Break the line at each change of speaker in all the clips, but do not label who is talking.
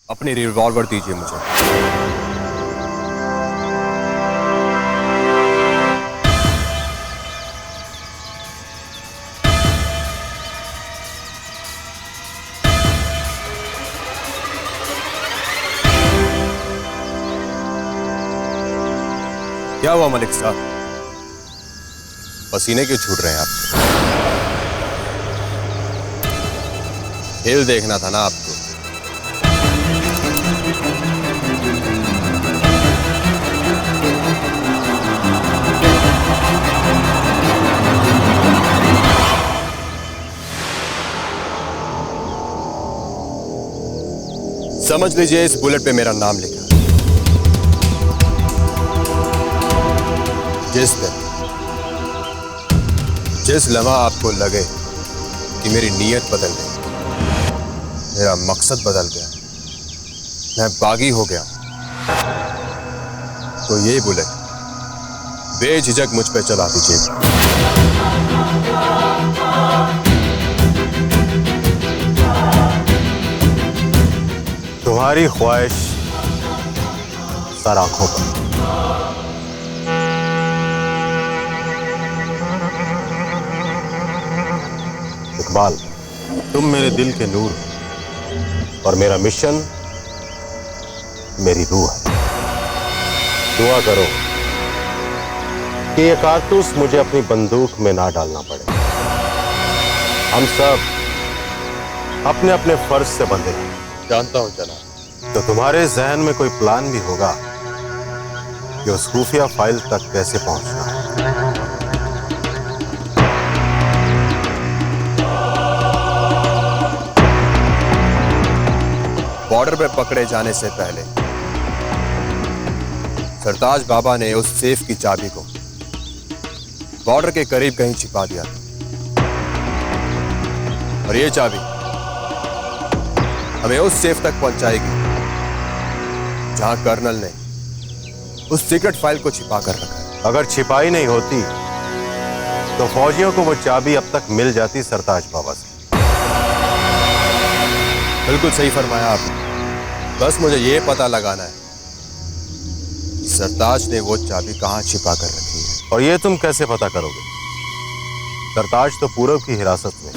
अपनी रिवॉल्वर दीजिए मुझे। क्या हुआ मलिक साहब, पसीने क्यों छूट रहे हैं आपके? खेल देखना था ना आपको। समझ लीजिए इस बुलेट पे मेरा नाम लिखा। जिस लम्हा आपको लगे कि मेरी नीयत बदल गई, मेरा मकसद बदल गया, मैं बागी हो गया, तो ये बुलेट बेझिझक मुझ पे चला दीजिए। तुम्हारी ख्वाहिश सर आंखों पर। इकबाल, तुम मेरे दिल के नूर हो और मेरा मिशन मेरी रूह है। दुआ करो कि ये कारतूस मुझे अपनी बंदूक में ना डालना पड़े। हम सब अपने अपने फर्ज से बंधे हैं। जानता हूं जनाब। तो तुम्हारे जहन में कोई प्लान भी होगा कि उस खुफिया फाइल तक कैसे पहुंचना है। बॉर्डर पे पकड़े जाने से पहले सरताज बाबा ने उस सेफ की चाबी को बॉर्डर के करीब कहीं छिपा दिया था, और ये चाबी हमें उस सेफ तक पहुंचाएगी जहां कर्नल ने उस सीक्रेट फाइल को छिपा कर रखा है। अगर छिपाई नहीं होती तो फौजियों को वो चाबी अब तक मिल जाती सरताज बाबा से। बिल्कुल सही फरमाया आपने। बस मुझे ये पता लगाना है कि सरताज ने वो चाबी कहां छिपा कर रखी है। और ये तुम कैसे पता करोगे? सरताज तो पूरब की हिरासत में,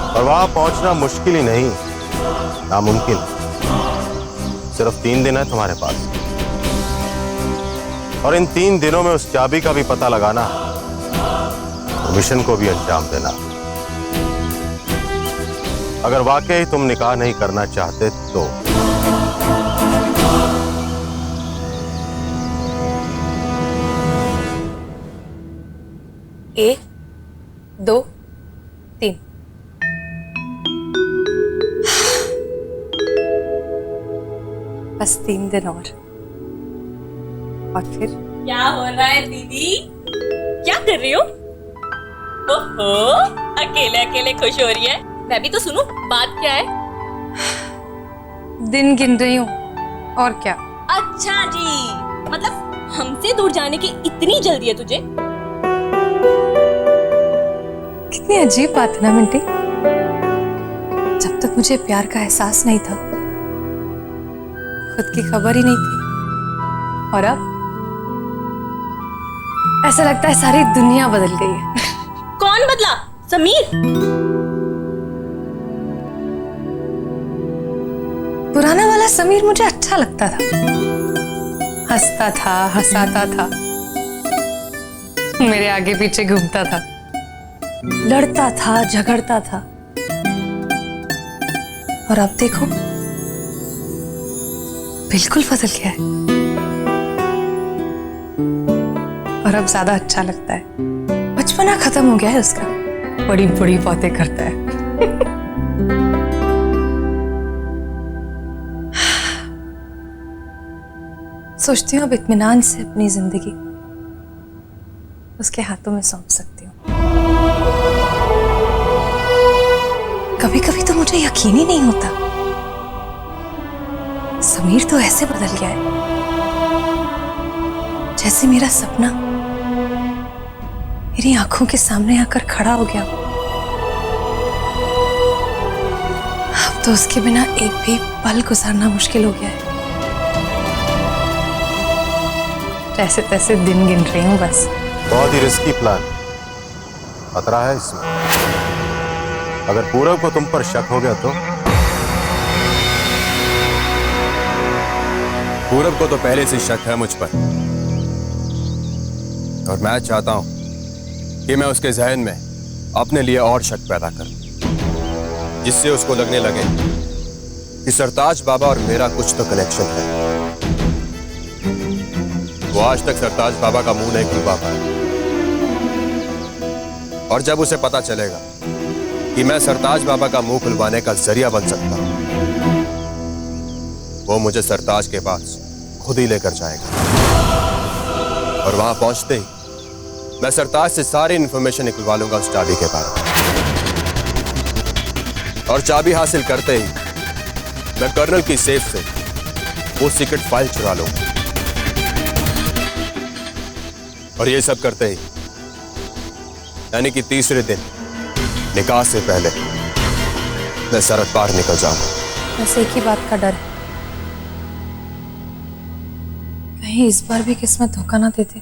और वहां पहुंचना मुश्किल ही नहीं, नामुमकिन। सिर्फ 3 दिन है तुम्हारे पास, और इन 3 दिनों में उस चाबी का भी पता लगाना और मिशन को भी अंजाम देना। अगर वाकई तुम निकाह नहीं करना चाहते तो
एक, 2, 3। बस 3 दिन और फिर
क्या हो रहा है दीदी? क्या कर रही हो? ओहो, अकेले अकेले खुश हो रही है। मैं भी तो सुनूं, बात क्या है?
दिन गिन रही हूँ, और क्या।
अच्छा जी, मतलब हमसे दूर जाने की इतनी जल्दी है तुझे?
कितनी अजीब बात है ना मिंटी। जब तक मुझे प्यार का एहसास नहीं था, खुद की खबर ही नहीं थी, और अब ऐसा लगता है सारी दुनिया बदल गई है।
कौन बदला? समीर?
पुराना वाला समीर मुझे अच्छा लगता था। हंसता था, हंसाता था, मेरे आगे पीछे घूमता था, लड़ता था, झगड़ता था। और अब देखो, बिल्कुल बदल गया है। और अब ज्यादा अच्छा लगता है। बचपना खत्म हो गया है उसका, बड़ी बड़ी बातें करता है। सोचती हूँ अब इत्मीनान से अपनी जिंदगी उसके हाथों में सौंप सकती हूँ। कभी कभी तो मुझे यकीन ही नहीं होता, समीर तो ऐसे बदल गया है जैसे मेरा सपना मेरी आंखों के सामने आकर खड़ा हो गया। अब तो उसके बिना एक भी पल गुजारना मुश्किल हो गया है। जैसे तैसे दिन गिन रही हूँ बस।
बहुत ही रिस्की प्लान, खतरा है इसमें। अगर पूरब को तुम पर शक हो गया तो?
पूरब को तो पहले से शक है मुझ पर, और मैं चाहता हूं कि मैं उसके जहन में अपने लिए और शक पैदा करूं, जिससे उसको लगने लगे कि सरताज बाबा और मेरा कुछ तो कनेक्शन है। वो आज तक सरताज बाबा का मुंह नहीं खुलवा पाया, और जब उसे पता चलेगा कि मैं सरताज बाबा का मुंह खुलवाने का जरिया बन सकता हूं, वो मुझे सरताज के पास खुद ही लेकर जाएगा। और वहां पहुंचते ही मैं सरताज से सारी इंफॉर्मेशन निकलवा लूंगा उस चाबी के बारे में, और चाबी हासिल करते ही मैं कर्नल की सेफ से वो सीक्रेट फाइल चुरा लूंगा। और ये सब करते ही यानी कि तीसरे दिन निकाह से पहले मैं सरहद पार निकल जाऊंगा।
बस एक ही बात का डर है, कहीं इस बार भी किस्मत धोखा ना देते।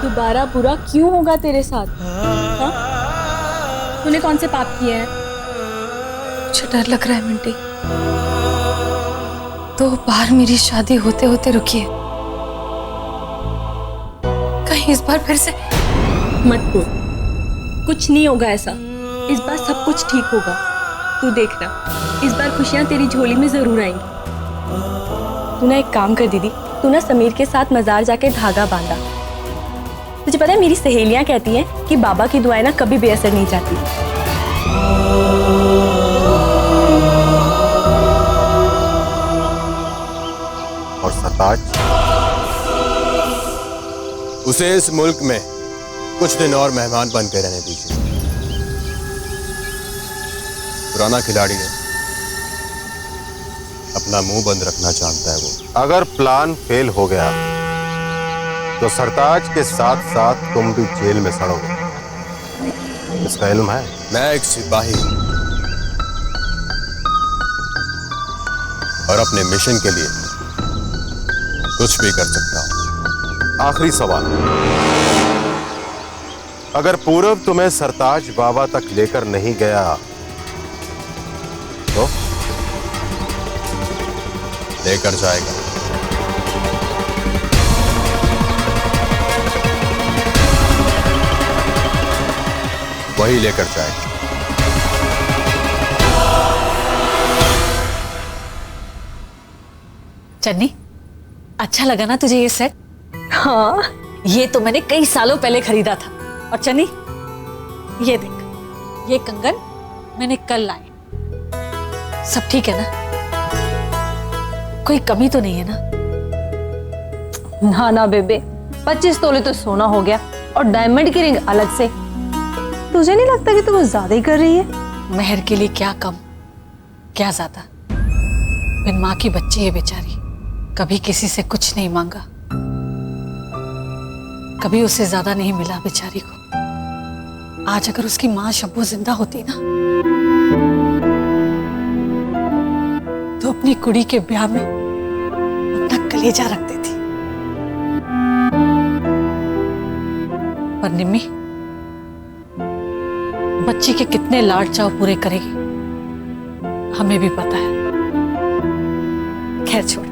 दोबारा बुरा क्यों होगा तेरे साथ? हाँ? तूने कौन से पाप किए हैं?
मुझे डर लग रहा है मिंटी, 2 बार मेरी शादी होते होते रुकी है, कहीं इस बार फिर से।
मत बोल, कुछ नहीं होगा ऐसा। इस बार सब कुछ ठीक होगा, तू देखना। इस बार खुशियां तेरी झोली में जरूर आएंगी। तू ना एक काम कर दीदी, तू ना समीर के साथ मजार जाके धागा बांधा। तुझे पता है मेरी सहेलियां कहती हैं कि बाबा की दुआएं ना कभी बेअसर नहीं जाती।
और सरताज?
उसे इस मुल्क में कुछ दिन और मेहमान बन के रहने दीजिए। पुराना खिलाड़ी है, अपना मुंह बंद रखना जानता है वो।
अगर प्लान फेल हो गया तो सरताज के साथ साथ तुम भी जेल में सड़ोगे, इसका इल्म है?
मैं एक सिपाही हूं और अपने मिशन के लिए कुछ भी कर सकता हूं।
आखिरी सवाल, अगर पूरब तुम्हें सरताज बाबा तक लेकर नहीं गया तो?
लेकर जाएगा। वही लेकर जाएगा।
चन्नी, अच्छा लगा ना तुझे ये सेट?
हाँ,
ये तो मैंने कई सालों पहले खरीदा था। और चन्नी, ये देख, ये कंगन मैंने कल लाए। सब ठीक है ना? कोई कमी तो नहीं है ना?
ना ना बेबे, 25 तोले तो सोना हो गया और डायमंड की रिंग अलग से। तुझे नहीं लगता कि तू कुछ ज्यादा ही कर रही है?
मेहर के लिए क्या कम, क्या ज्यादा। बिन माँ की बच्ची है बेचारी, कभी किसी से कुछ नहीं मांगा, कभी उससे ज्यादा नहीं मिला बेचारी को। आज अगर उसकी माँ शब्बू जिंदा होती ना, तो अपनी कुड़ी के ब्याह में अपना कलेजा रख देती। पर निम्मी बच्ची के कितने लाड चाव पूरे करेगी हमें भी पता है। खैर छोड़,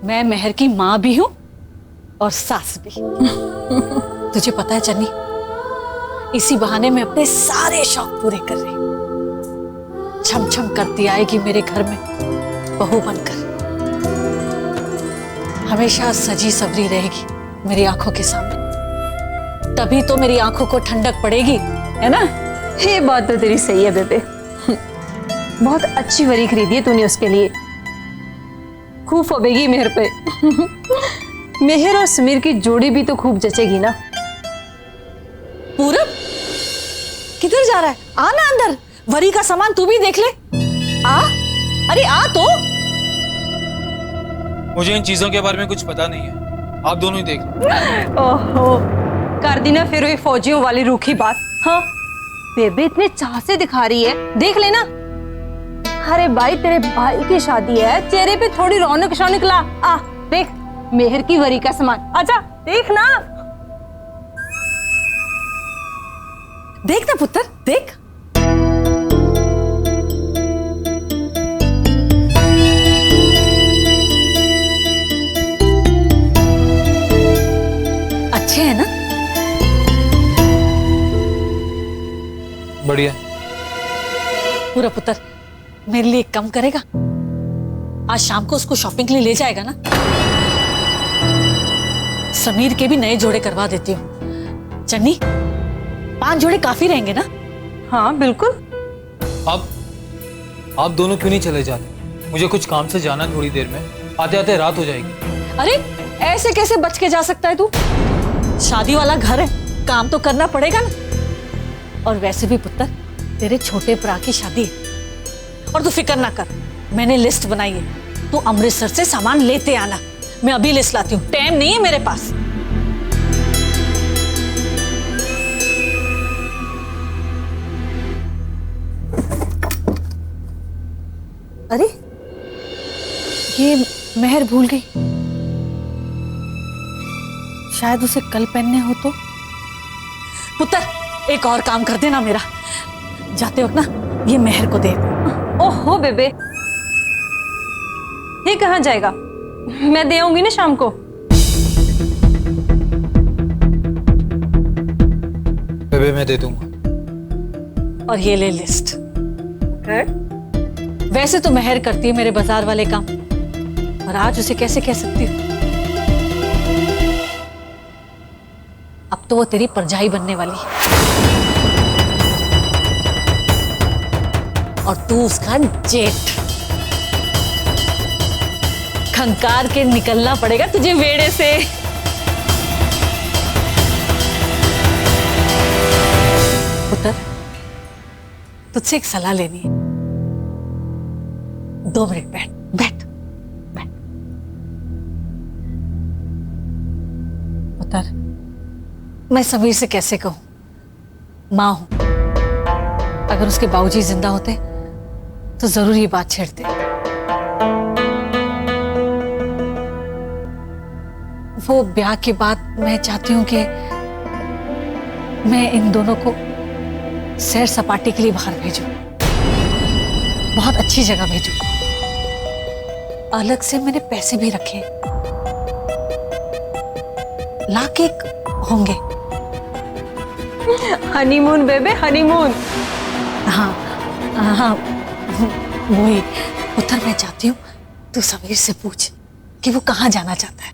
मैं मेहर की माँ भी हूं और सास भी। तुझे पता है चन्नी, इसी बहाने में अपने सारे शौक पूरे कर रही। छम छम करती आएगी मेरे घर में बहू बनकर, हमेशा सजी सवरी रहेगी मेरी आंखों के सामने। तभी तो मेरी आंखों को ठंडक पड़ेगी, है ना?
ये बात तो तेरी सही है बेबे। बहुत अच्छी वरी खरीदी है तूने उसके लिए, खूब फबेगी मेहर पे। मेहर और समीर की जोड़ी भी तो खूब जचेगी ना।
पूरब किधर जा रहा है? आना अंदर, वरी का सामान तू भी देख ले। आ, अरे आ तो।
मुझे इन चीजों के बारे में कुछ पता नहीं है, आप दोनों ही देख लो।
ओहो, कर दी ना फिर वही फौजियों वाली रूखी बात। हाँ, बेबे इतने चाह से दिखा रही है, देख लेना। अरे भाई तेरे भाई की शादी है, चेहरे पे थोड़ी रौनक शौनक ला। आ देख मेहर की वरी का सामान, आजा देख ना।
देख ना पुत्र, देख। अच्छे हैं ना?
बढ़िया।
पूरा पुत्र मेरे लिए एक काम करेगा? आज शाम को उसको शॉपिंग के लिए ले जाएगा ना? समीर के भी नए जोड़े करवा देती हूँ। चन्नी 5 जोड़े काफी रहेंगे ना?
हाँ बिल्कुल।
आप दोनों क्यों नहीं चले जाते? मुझे कुछ काम से जाना, थोड़ी देर में आते आते रात हो जाएगी।
अरे ऐसे कैसे बच के जा सकता है तू? शादी वाला घर है, काम तो करना पड़ेगा ना। और वैसे भी पुत्र तेरे छोटे भरा की शादी है। और तू फिक्र ना कर, मैंने लिस्ट बनाई है। तू अमृतसर से सामान लेते आना। मैं अभी लिस्ट लाती हूँ, टाइम नहीं है मेरे पास। अरे ये मेहर भूल गई, शायद उसे कल पहनने हो तो। पुत्र एक और काम कर देना मेरा, जाते वक्त ना ये मेहर को दे।
ओहो बेबे, ये कहाँ जाएगा? मैं दे आऊंगी ना शाम को।
बेबे मैं दे दूंगा।
और ये ले लिस्ट। वैसे तो मेहर करती है मेरे बाजार वाले काम, और आज उसे कैसे कह सकती हूँ? अब तो वो तेरी परजाई बनने वाली है, और तू उसका जेठ। खंकार के निकलना पड़ेगा तुझे वेड़े से। पुत्र तुझसे एक सलाह लेनी है। 2 मिनट बैठ बैठ बैठ। पुत्र मैं समीर से कैसे कहूं? मां हूं, अगर उसके बाबूजी जिंदा होते तो जरूर ये बात छेड़ते। वो ब्याह के बाद मैं चाहती हूं कि मैं इन दोनों को सैर सपाटे के लिए बाहर भेजूं, बहुत अच्छी जगह भेजूं। अलग से मैंने पैसे भी रखे, लाख एक होंगे।
हनीमून बेबे, हनीमून।
हाँ हाँ वही। पुत्र मैं चाहती हूँ तू समीर से पूछ कि वो कहाँ जाना चाहता है।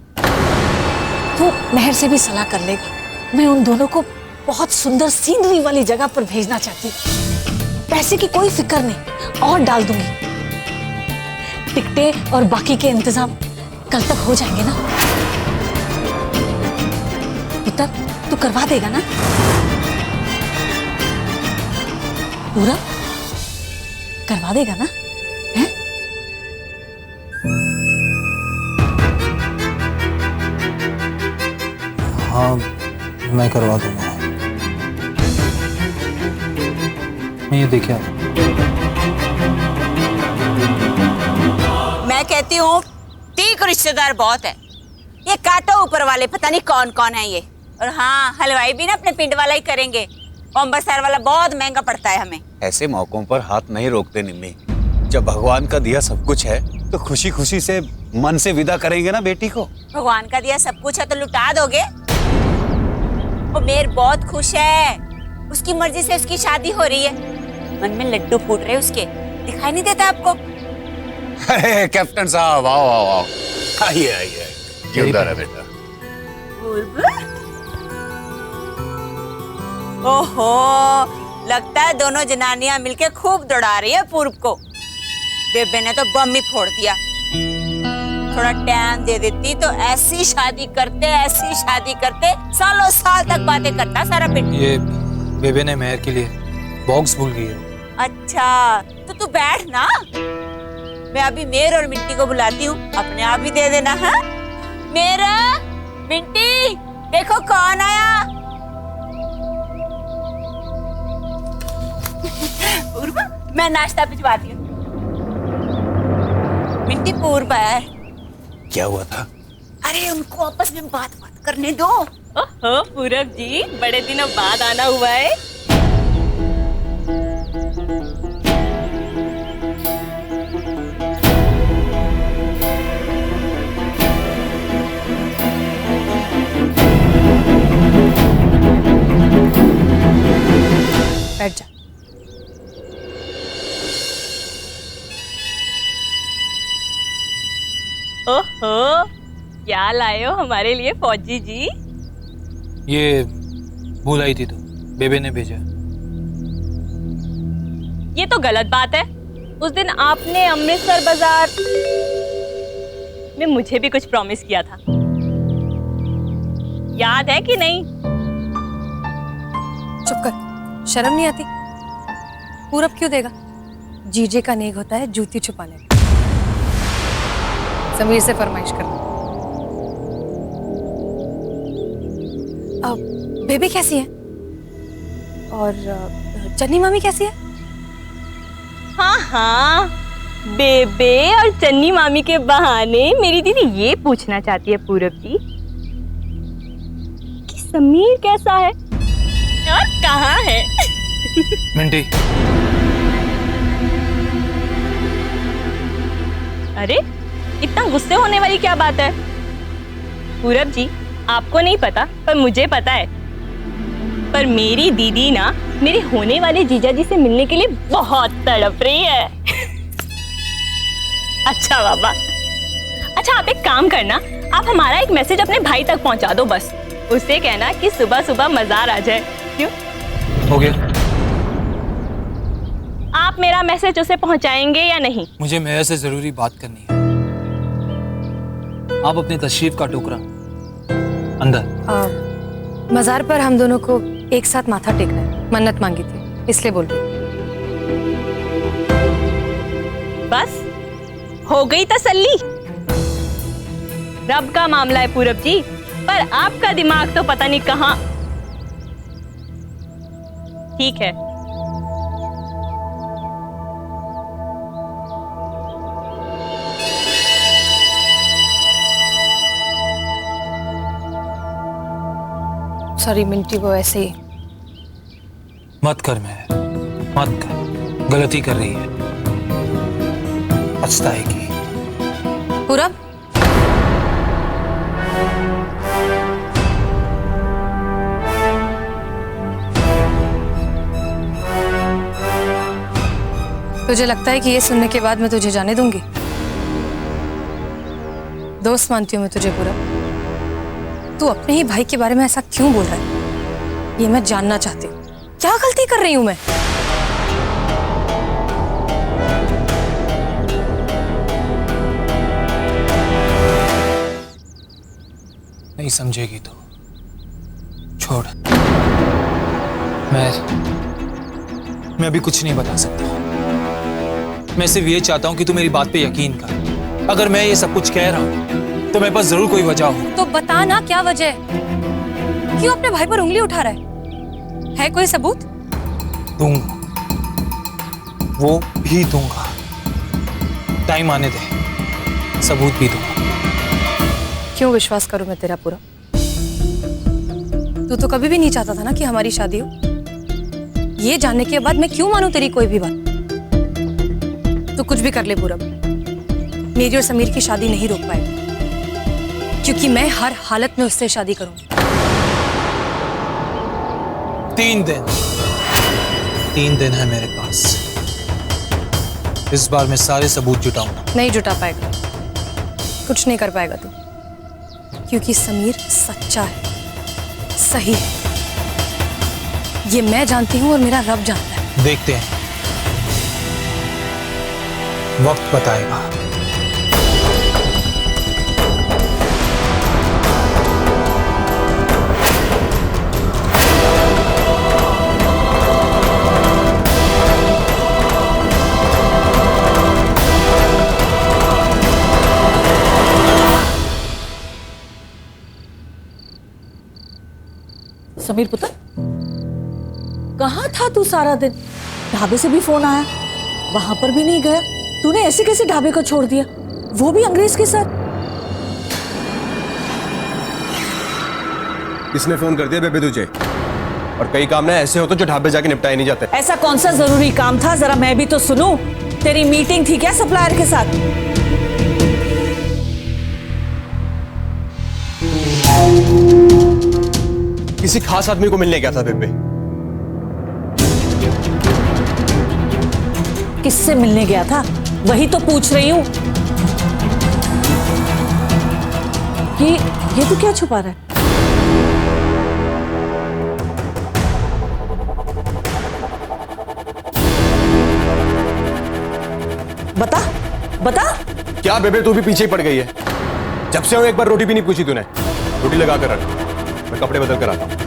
वो मेहर से भी सलाह कर लेगा। मैं उन दोनों को बहुत सुंदर सीनरी वाली जगह पर भेजना चाहती हूँ। पैसे की कोई फिक्र नहीं, और डाल दूंगी। टिकटें और बाकी के इंतजाम कल तक हो जाएंगे ना? पुत्र तू करवा देगा ना? पूरा करवा देगा ना? हैं?
हाँ मैं करवा दूंगा। मैं ये देखिए,
मैं कहती हूँ 30 रिश्तेदार बहुत है। ये काटो ऊपर वाले, पता नहीं कौन कौन है ये। और हाँ, हलवाई भी ना अपने पिंड वाला ही करेंगे। अम्बरसर वाला बहुत महंगा पड़ता है हमें।
ऐसे मौकों पर हाथ नहीं रोकते निम्मी। जब भगवान का दिया सब कुछ है तो खुशी खुशी से मन से विदा करेंगे ना बेटी को।
भगवान का दिया सब कुछ है तो लुटा दोगे? वो मेर बहुत खुश है, उसकी मर्जी से उसकी शादी हो रही है। मन में लड्डू फूट रहे उसके, दिखाई नहीं देता आपको?
अरे कैप्टन साहब आओ आओ आओ, आइए आइए, ये उधर है बेटा।
ओहो, लगता है दोनों जनानियां मिलके खूब दौड़ा रही है पूर्व को। बेबे ने तो बम ही फोड़ दिया। थोड़ा टाइम दे देती तो ऐसी शादी करते सालों साल तक बातें करता सारा पिंड।
ये बेबे ने मेहर के लिए बॉक्स भूल गई है।
अच्छा तो तू बैठ ना, मैं अभी मेर और मिंटी को बुलाती हूँ, अपने आप ही दे देना है। मेरा मिंटी देखो कौन आया। मैं नाश्ता भिजवाती हूँ। मिंटी पूर्व है।
क्या हुआ था?
अरे उनको आपस में बात करने दो। ओहो पूरब जी, बड़े दिनों बाद आना हुआ है।
बैठ जा।
ओहो, क्या लाए हो हमारे लिए फौजी जी?
ये भूल आई थी तो बेबे ने भेजा।
ये तो गलत बात है। उस दिन आपने अमृतसर बाजार में मुझे भी कुछ प्रॉमिस किया था, याद है कि नहीं?
चुप कर, शर्म नहीं आती? पूरब क्यों देगा? जीजे का नेक होता है जूती छुपाने का। समीर से फरमाइश कर। अब बेबी कैसी है? और चन्नी मामी कैसी है?
हाँ हाँ, बेबे और चन्नी मामी के बहाने मेरी दीदी ये पूछना चाहती है पूरब जी कि समीर कैसा है और कहाँ है?
मिंटी,
अरे इतना गुस्से होने वाली क्या बात है? पूरब जी, आपको नहीं पता पर मुझे पता है। पर मेरी दीदी ना मेरे होने वाले जीजा जी से मिलने के लिए बहुत तड़प रही है। अच्छा बाबा, अच्छा आप एक काम करना, आप हमारा एक मैसेज अपने भाई तक पहुंचा दो बस। उससे कहना कि सुबह सुबह मजार आ जाए। क्यों?
हो गया?
आप मेरा मैसेज उसे पहुंचाएंगे या नहीं?
मुझे मेहर से जरूरी बात करनी है। आप अपनी तशरीफ का टोकरा अंदर।
मजार पर हम दोनों को एक साथ माथा टेकना है, मन्नत मांगी थी इसलिए बोल रही।
बस हो गई तसल्ली। रब का मामला है पूरब जी, पर आपका दिमाग तो पता नहीं कहां। ठीक है,
सॉरी मिंटी, वो ऐसे ही।
मत कर मेहर, मत कर, गलती कर रही है, पछताएगी।
पूरब, तुझे लगता है कि ये सुनने के बाद मैं तुझे जाने दूंगी? दोस्त मानती हूं मैं तुझे पूरब। तू अपने ही भाई के बारे में ऐसा क्यों बोल रहा है, ये मैं जानना चाहती हूँ। क्या गलती कर रही हूं मैं?
नहीं समझेगी तो छोड़। मैं अभी कुछ नहीं बता सकता। मैं सिर्फ ये चाहता हूं कि तू मेरी बात पे यकीन कर। अगर मैं ये सब कुछ कह रहा हूं तो मेरे पास जरूर कोई वजह हो।
तो बता ना, क्या वजह है? क्यों अपने भाई पर उंगली उठा रहा है कोई सबूत?
दूंगा, वो भी दूंगा। टाइम आने दे, सबूत भी दूंगा।
क्यों विश्वास करूं मैं तेरा पूरा? तू तो कभी भी नहीं चाहता था ना कि हमारी शादी हो। ये जानने के बाद मैं क्यों मानूं तेरी कोई भी बात? तो कुछ भी कर ले पूरब, मेरी और समीर की शादी नहीं रोक पाएगा, क्योंकि मैं हर हालत में उससे शादी करूंगी।
3 दिन है मेरे पास। इस बार मैं सारे सबूत जुटाऊंगा।
नहीं जुटा पाएगा, कुछ नहीं कर पाएगा तू, क्योंकि समीर सच्चा है, सही है। ये मैं जानती हूं और मेरा रब जानता है।
देखते हैं, वक्त बताएगा।
समीर पुत्र, कहाँ था तू सारा दिन? ढाबे से भी फोन आया, वहां पर भी नहीं गया। तूने ऐसे कैसे ढाबे को छोड़ दिया, वो भी अंग्रेज के साथ?
किसने फोन कर दिया बेबे तुझे? और कई काम ना ऐसे होते जो ढाबे जाके निपटाए नहीं जाते।
ऐसा कौन सा जरूरी काम था, जरा मैं भी तो सुनूं। तेरी मीटिंग थी क्या सप्लायर के साथ?
किसी खास आदमी को मिलने गया था बेबे।
किससे मिलने गया था, वही तो पूछ रही हूँ। ये तू क्या छुपा रहा है? बता बता।
क्या बेबे तू भी पीछे ही पड़ गई है? जब से हूं एक बार रोटी भी नहीं पूछी तूने। रोटी लगा कर रख, मैं कपड़े बदल कर आता हूं।